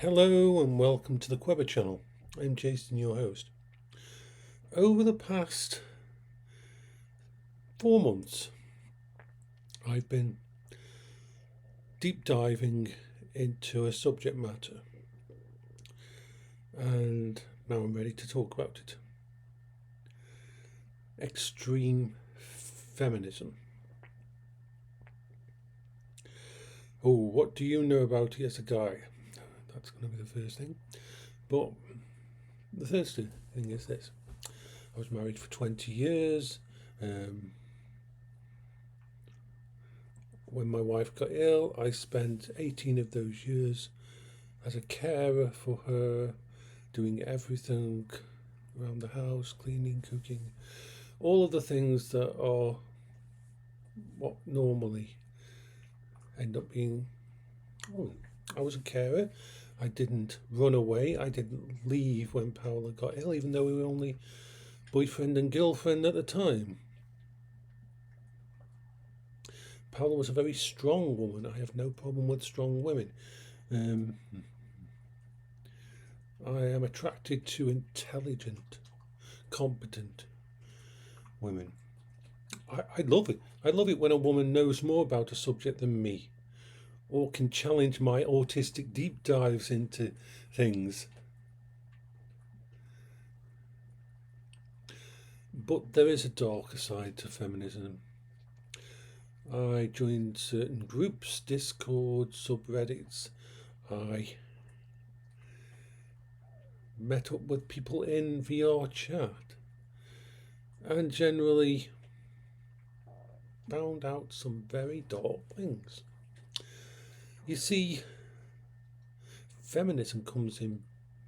Hello and welcome to the Queber channel. I'm Jason, your host. Over the past 4 months, I've been deep diving into a subject matter, and now I'm ready to talk about it. Extreme feminism. Oh, what do you know about it as a guy? That's going to be the first thing. But the third thing is this. I was married for 20 years. When my wife got ill, I spent 18 of those years as a carer for her, doing everything around the house, cleaning, cooking, all of the things that are what normally end up being. I was a carer. I didn't run away. I didn't leave when Paola got ill, even though we were only boyfriend and girlfriend at the time. Paola was a very strong woman. I have no problem with strong women. I am attracted to intelligent, competent women. I love it. I love it when a woman knows more about a subject than me, or can challenge my autistic deep dives into things. But there is a darker side to feminism. I joined certain groups, Discord, subreddits. I met up with people in VRchat and generally found out some very dark things. You see, feminism comes in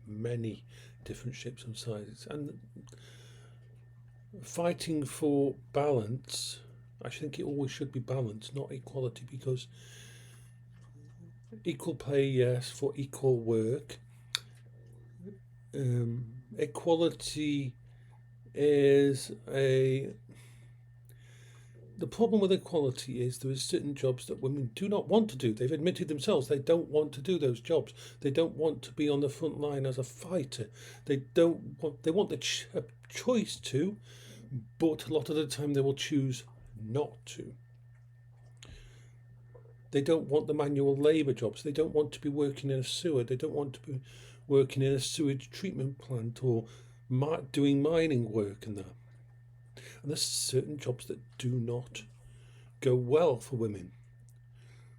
many different shapes and sizes, and fighting for balance, I think it always should be balance, not equality, because equal pay, yes, for equal work. Equality is the problem with equality is there are certain jobs that women do not want to do. They've admitted themselves they don't want to do those jobs. They don't want to be on the front line as a fighter. They want the choice to, but a lot of the time they will choose not to. They don't want the manual labour jobs. They don't want to be working in a sewer. They don't want to be working in a sewage treatment plant or doing mining work and that. And there's certain jobs that do not go well for women.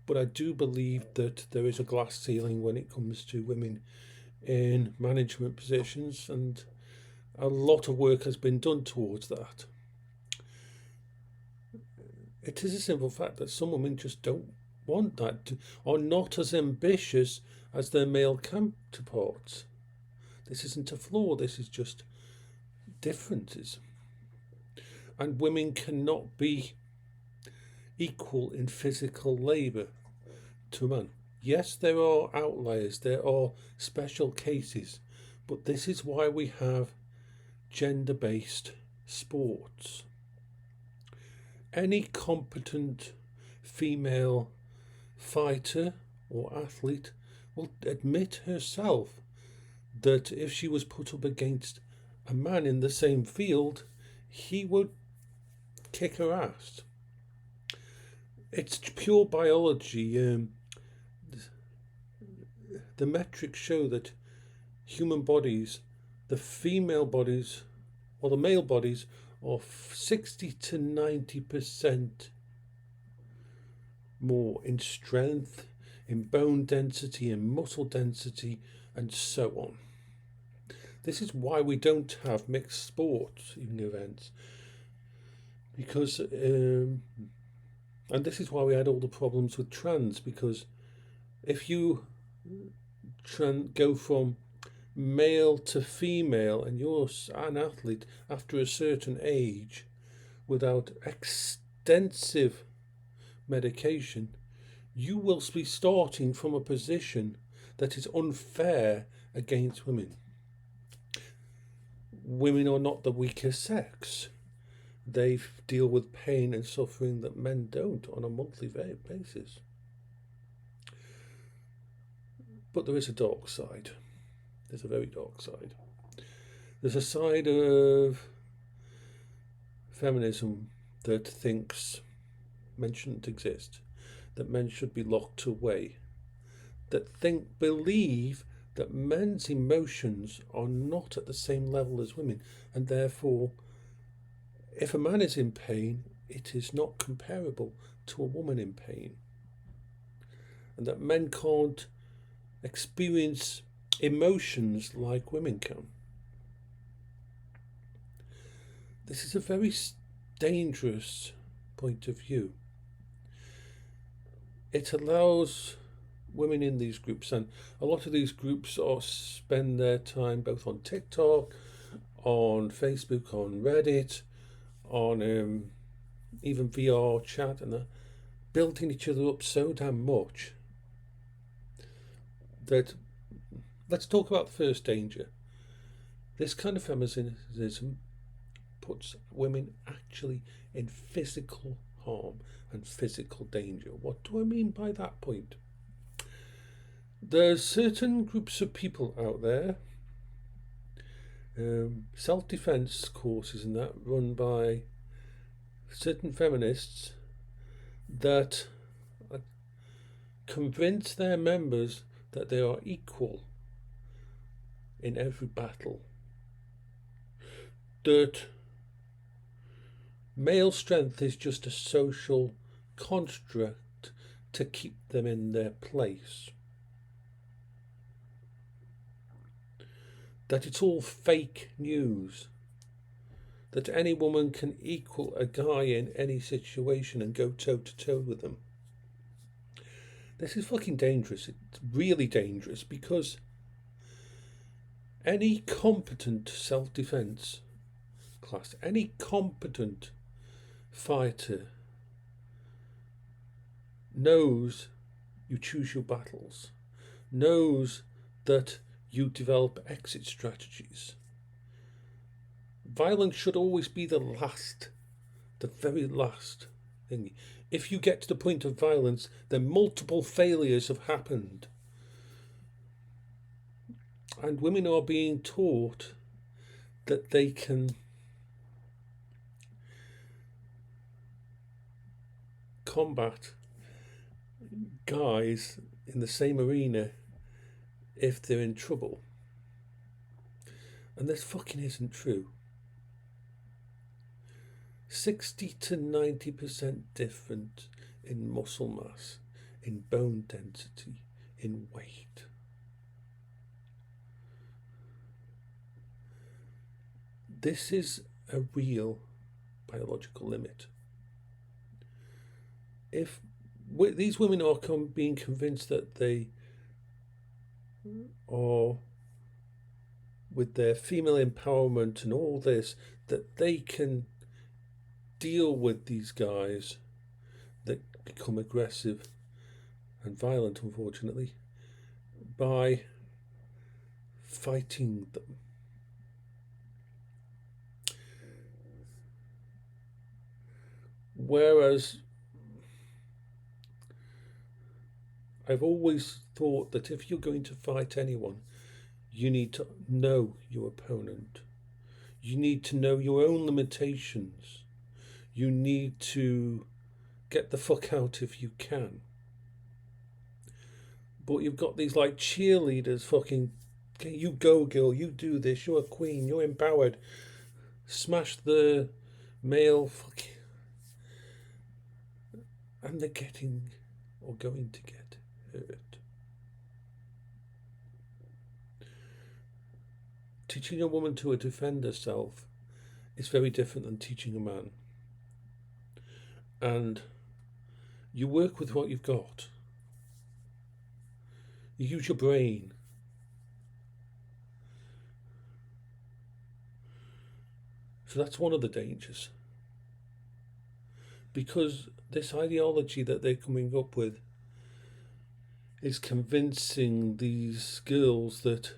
But I do believe that there is a glass ceiling when it comes to women in management positions, and a lot of work has been done towards that. It is a simple fact that some women just don't want that, are not as ambitious as their male counterparts. This isn't a flaw, this is just differences. And women cannot be equal in physical labour to a man. Yes, there are outliers, there are special cases, but this is why we have gender-based sports. Any competent female fighter or athlete will admit herself that if she was put up against a man in the same field, he would kick her ass. It's pure biology. The metrics show that human bodies, the female bodies or the male bodies, are 60 to 90% more in strength, in bone density, in muscle density, and so on. This is why we don't have mixed sports events, because and this is why we had all the problems with trans, because if you go from male to female and you're an athlete after a certain age without extensive medication, you will be starting from a position that is unfair against women. Women are not the weaker sex. They deal with pain and suffering that men don't on a monthly basis. But there is a dark side. There's a very dark side. There's a side of feminism that thinks men shouldn't exist, that men should be locked away, that believe that men's emotions are not at the same level as women, and therefore if a man is in pain, it is not comparable to a woman in pain, and that men can't experience emotions like women can. This is a very dangerous point of view. It allows women in these groups, and a lot of these groups spend their time both on TikTok, on Facebook, on Reddit, on even VRchat, and they're building each other up so damn much that, let's talk about the first danger. This kind of feminism puts women actually in physical harm and physical danger. What do I mean by that point? There's certain groups of people out there, self-defense courses and that, run by certain feminists, that convince their members that they are equal in every battle, that male strength is just a social construct to keep them in their place, that it's all fake news, that any woman can equal a guy in any situation and go toe to toe with them. This is fucking dangerous. It's really dangerous, because any competent self-defense class, any competent fighter knows you choose your battles, knows that you develop exit strategies. Violence should always be the very last thing. If you get to the point of violence, then multiple failures have happened. And women are being taught that they can combat guys in the same arena if they're in trouble. And this fucking isn't true. 60 to 90% different in muscle mass, in bone density, in weight. This is a real biological limit. If these women are being convinced that they are, with their female empowerment and all this, that they can deal with these guys that become aggressive and violent, unfortunately, by fighting them. Whereas I've always thought that if you're going to fight anyone, you need to know your opponent. You need to know your own limitations. You need to get the fuck out if you can. But you've got these like cheerleaders fucking, you go girl, you do this, you're a queen, you're empowered. Smash the male fucking, and they're getting or going to get hurt. Teaching a woman to defend herself is very different than teaching a man. And you work with what you've got. You use your brain. So that's one of the dangers. Because this ideology that they're coming up with is convincing these girls that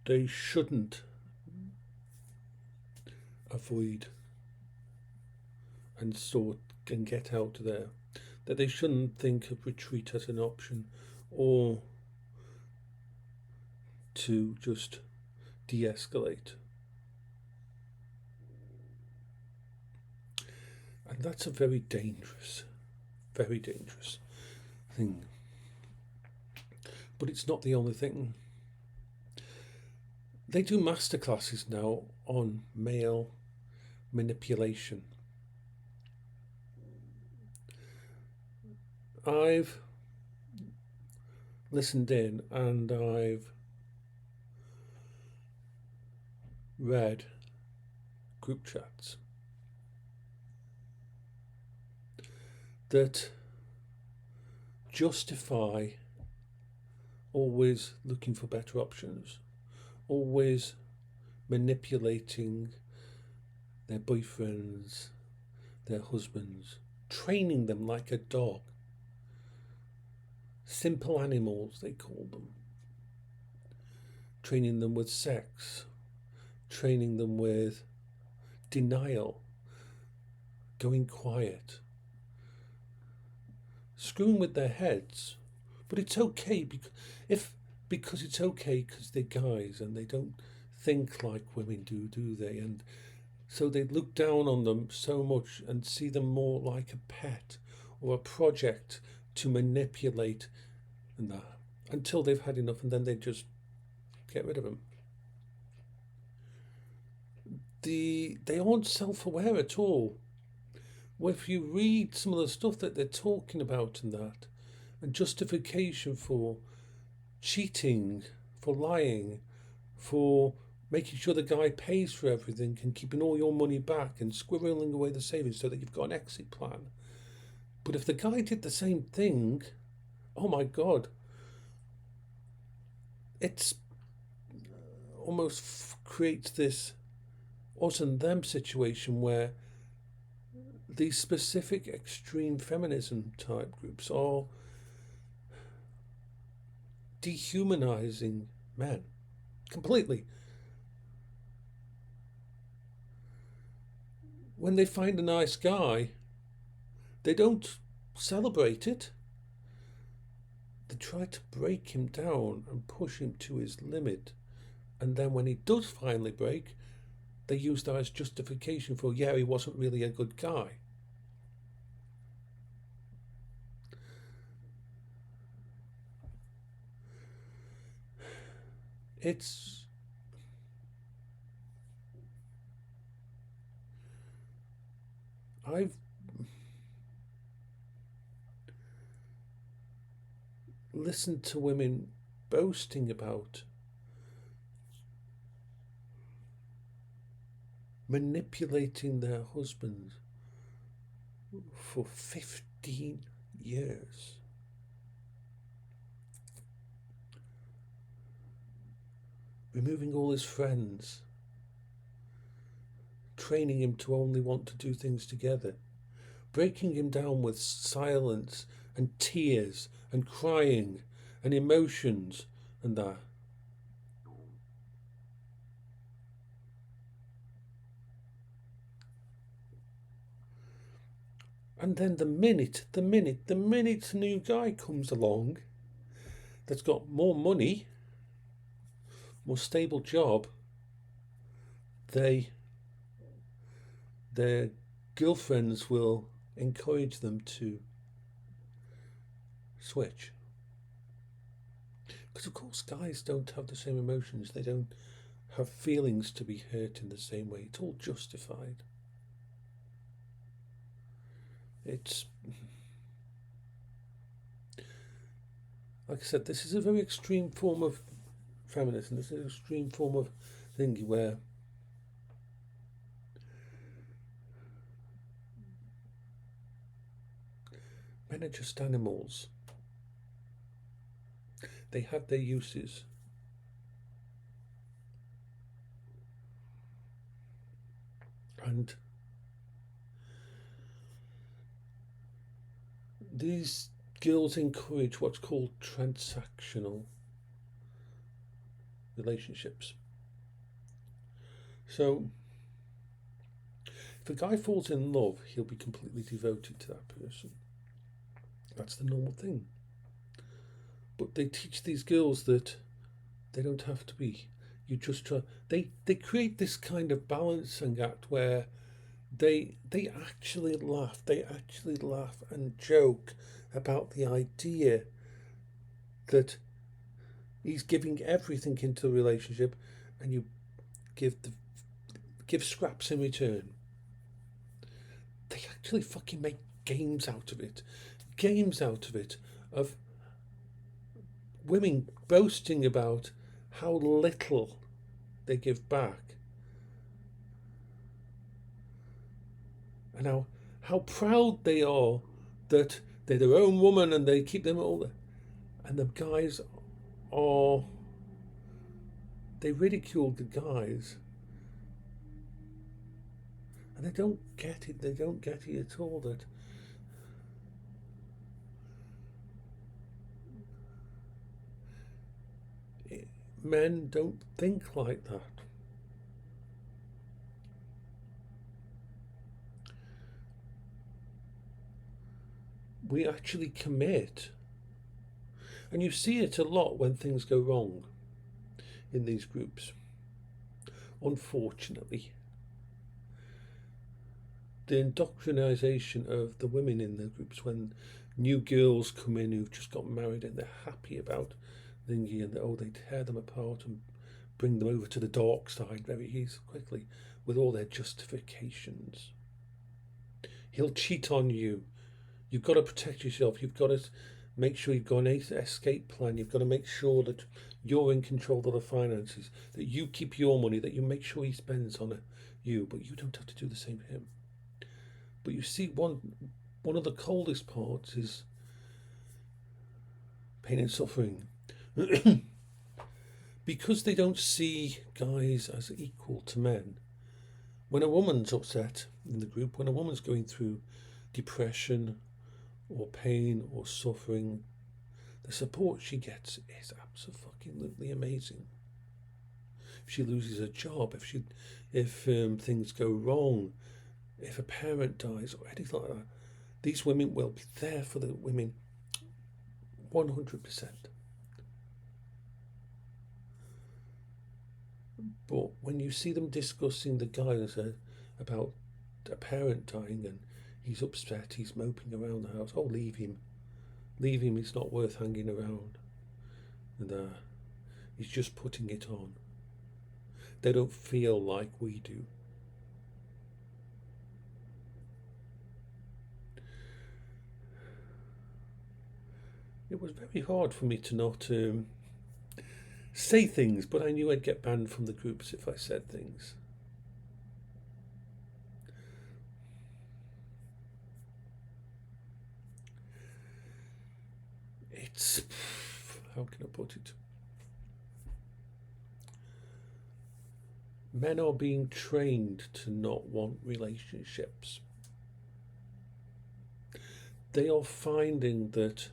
they shouldn't avoid and get out there. that they shouldn't think of retreat as an option, or to just de-escalate. And that's a very dangerous thing. But it's not the only thing. They do masterclasses now on male manipulation. I've listened in and I've read group chats that justify always looking for better options, always manipulating their boyfriends, their husbands, training them like a dog. Simple animals, they call them. Training them with sex, training them with denial, going quiet, screwing with their heads. But it's okay because it's okay because they're guys and they don't think like women do they? And so they look down on them so much and see them more like a pet or a project to manipulate and that, until they've had enough, and then they just get rid of them. They aren't self-aware at all. Well, if you read some of the stuff that they're talking about and that, and justification for cheating, for lying, for making sure the guy pays for everything and keeping all your money back and squirreling away the savings so that you've got an exit plan. But if the guy did the same thing, oh my God, it's almost creates this us and them situation where these specific extreme feminism type groups are dehumanizing men completely. When they find a nice guy, they don't celebrate it. They try to break him down and push him to his limit. And then when he does finally break, they use that as justification for, yeah, he wasn't really a good guy. I've listened to women boasting about manipulating their husbands for 15 years. Removing all his friends, training him to only want to do things together, breaking him down with silence and tears and crying and emotions and that. And then the minute a new guy comes along that's got more money, more stable job, their girlfriends will encourage them to switch. Because of course guys don't have the same emotions, they don't have feelings to be hurt in the same way. It's all justified. It's like I said, this is a very extreme form of feminism. This is an extreme form of thing where men are just animals. They have their uses. And these girls encourage what's called transactional relationships. So if a guy falls in love, he'll be completely devoted to that person. That's the normal thing. But they teach these girls that they don't have to be. You just try. They create this kind of balancing act where they actually laugh. They actually laugh and joke about the idea that he's giving everything into the relationship, and you give scraps in return. They actually fucking make games out of it. Games out of it of women boasting about how little they give back. And how proud they are that they're their own woman and they keep them all. And the guys are. They ridicule the guys. And they don't get it. They don't get it at all that men don't think like that. We actually commit. And you see it a lot when things go wrong in these groups. Unfortunately, the indoctrination of the women in the groups, when new girls come in who've just got married and they're happy about thingy, and they tear them apart and bring them over to the dark side very quickly with all their justifications. He'll cheat on you. You've got to protect yourself. You've got to make sure you've got an escape plan. You've got to make sure that you're in control of the finances, that you keep your money, that you make sure he spends on you, but you don't have to do the same for him. But you see, one of the coldest parts is pain and suffering. Because they don't see guys as equal to men. When a woman's upset in the group, when a woman's going through depression or pain or suffering, the support she gets is absolutely amazing. If she loses a job, if things go wrong, if a parent dies or anything like that, these women will be there for the women 100%. But when you see them discussing the guys about a parent dying and he's upset, he's moping around the house, oh, leave him, it's not worth hanging around, and he's just putting it on. They don't feel like we do. It was very hard for me to not say things, but I knew I'd get banned from the groups if I said things. It's, how can I put it? Men are being trained to not want relationships. They are finding that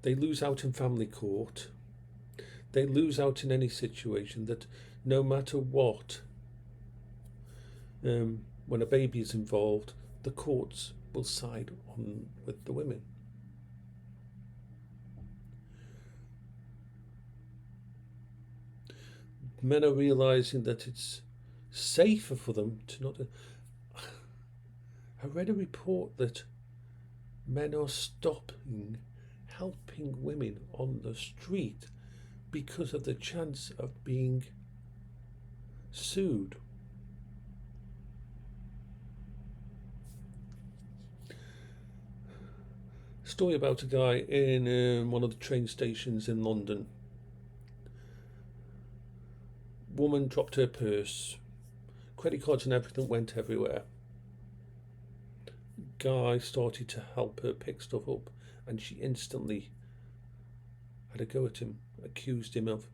they lose out in family court. They lose out in any situation, that no matter what, when a baby is involved, the courts will side on with the women. Men are realizing that it's safer for them to not. I read a report that men are stopping helping women on the street because of the chance of being sued. Story about a guy in one of the train stations in London. Woman dropped her purse, credit cards and everything went everywhere. Guy started to help her pick stuff up, and she instantly had a go at him, accused him of,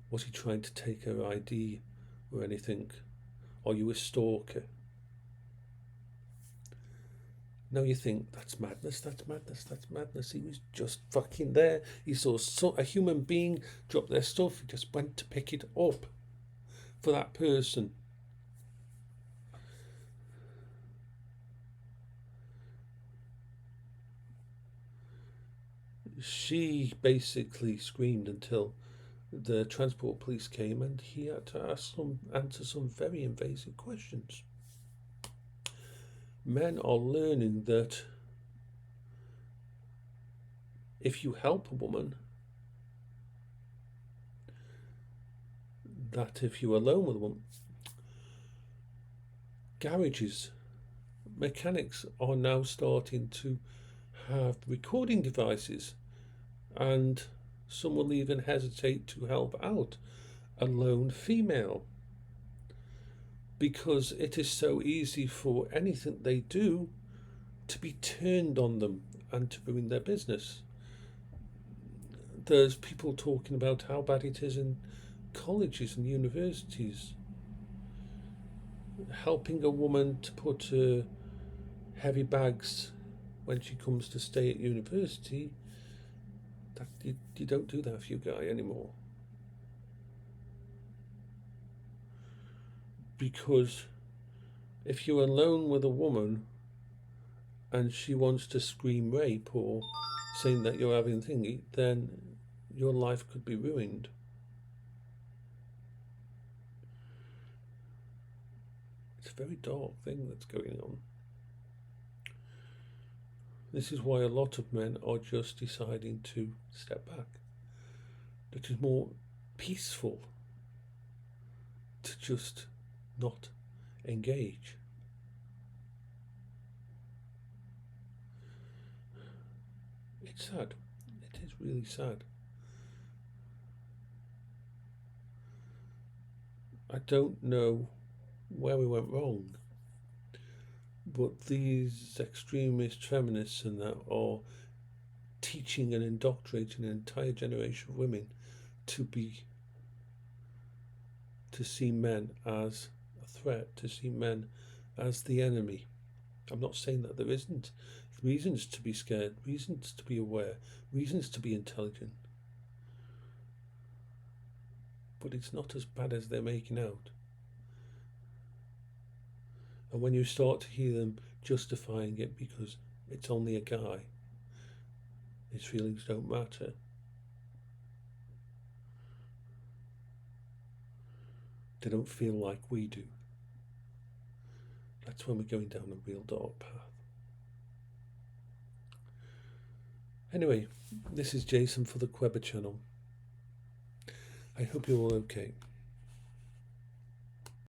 was he trying to take her ID or anything? Are you a stalker? Now you think, that's madness. He was just fucking there. He saw a human being drop their stuff. He just went to pick it up for that person. she basically screamed until the transport police came, and he had to answer some very invasive questions. Men are learning that if you help a woman, that if you're alone with a woman, garages, mechanics are now starting to have recording devices, and some will even hesitate to help out a lone female because it is so easy for anything they do to be turned on them and to ruin their business. There's people talking about how bad it is in colleges and universities. Helping a woman to put heavy bags when she comes to stay at university, that you don't do that for your guy anymore. Because if you're alone with a woman and she wants to scream rape or saying that you're having thingy, then your life could be ruined. It's a very dark thing that's going on. This is why a lot of men are just deciding to step back. It is more peaceful to just not engage. It's sad. It is really sad. I don't know where we went wrong, but these extremist feminists and that are teaching and indoctrinating an entire generation of women to see men as a threat, to see men as the enemy. I'm not saying that there isn't reasons to be scared, reasons to be aware, reasons to be intelligent, but it's not as bad as they're making out. And when you start to hear them justifying it because it's only a guy, his feelings don't matter, they don't feel like we do, that's when we're going down a real dark path. Anyway, this is Jason for the Queber channel. I hope you're all okay.